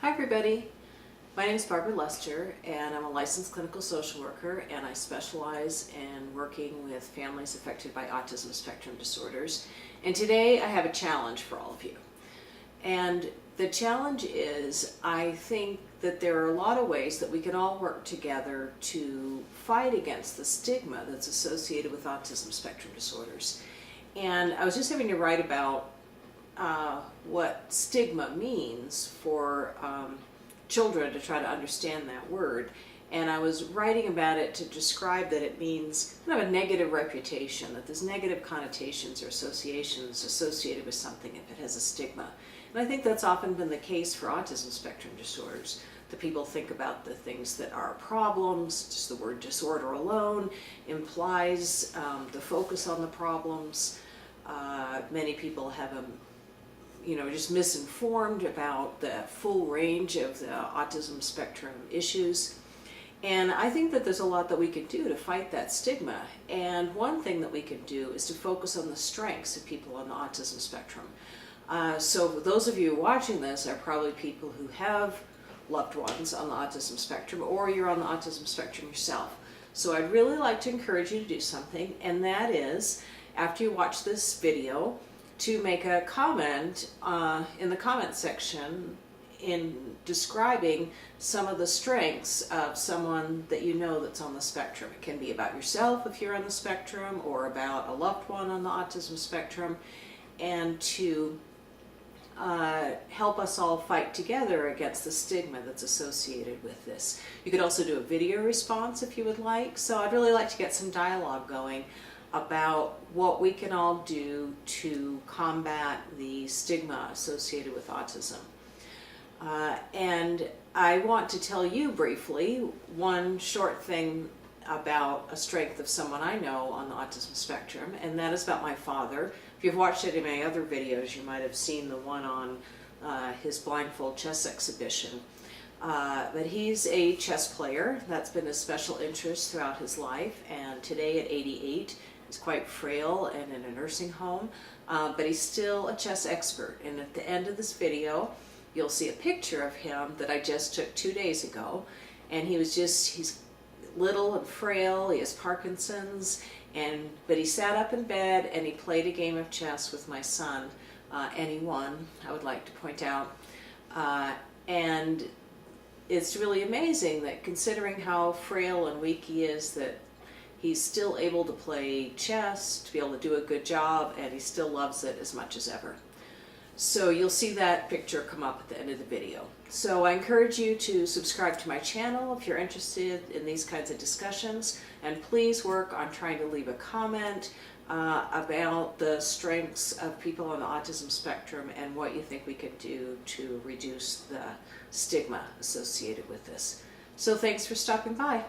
Hi everybody, my name is Barbara Lester and I'm a licensed clinical social worker, and I specialize in working with families affected by autism spectrum disorders. And today I have a challenge for all of you. And the challenge is, I think that there are a lot of ways that we can all work together to fight against the stigma that's associated with autism spectrum disorders. And I was just having to write about what stigma means for children to try to understand that word. And I was writing about it to describe that it means kind of a negative reputation, that there's negative connotations or associations associated with something if it has a stigma. And I think that's often been the case for autism spectrum disorders. The people think about the things that are problems, just the word disorder alone implies the focus on the problems. Many people have just misinformed about the full range of the autism spectrum issues. And I think that there's a lot that we can do to fight that stigma. And one thing that we can do is to focus on the strengths of people on the autism spectrum. So those of you watching this are probably people who have loved ones on the autism spectrum, or you're on the autism spectrum yourself. So I'd really like to encourage you to do something, and that is, after you watch this video, to make a comment in the comment section in describing some of the strengths of someone that you know that's on the spectrum. It can be about yourself if you're on the spectrum, or about a loved one on the autism spectrum, and to help us all fight together against the stigma that's associated with this. You could also do a video response if you would like. So I'd really like to get some dialogue going about what we can all do to combat the stigma associated with autism. And I want to tell you briefly one short thing about a strength of someone I know on the autism spectrum, and that is about my father. If you've watched any of my other videos, you might have seen the one on his blindfold chess exhibition. But he's a chess player. That's been a special interest throughout his life, and today at 88, he's quite frail and in a nursing home, but he's still a chess expert. And at the end of this video, you'll see a picture of him that I just took 2 days ago. And he's little and frail, he has Parkinson's, but he sat up in bed and he played a game of chess with my son, and he won, I would like to point out. And it's really amazing that, considering how frail and weak he is, that he's still able to play chess, to be able to do a good job, and he still loves it as much as ever. So you'll see that picture come up at the end of the video. So I encourage you to subscribe to my channel if you're interested in these kinds of discussions, and please work on trying to leave a comment about the strengths of people on the autism spectrum and what you think we could do to reduce the stigma associated with this. So thanks for stopping by.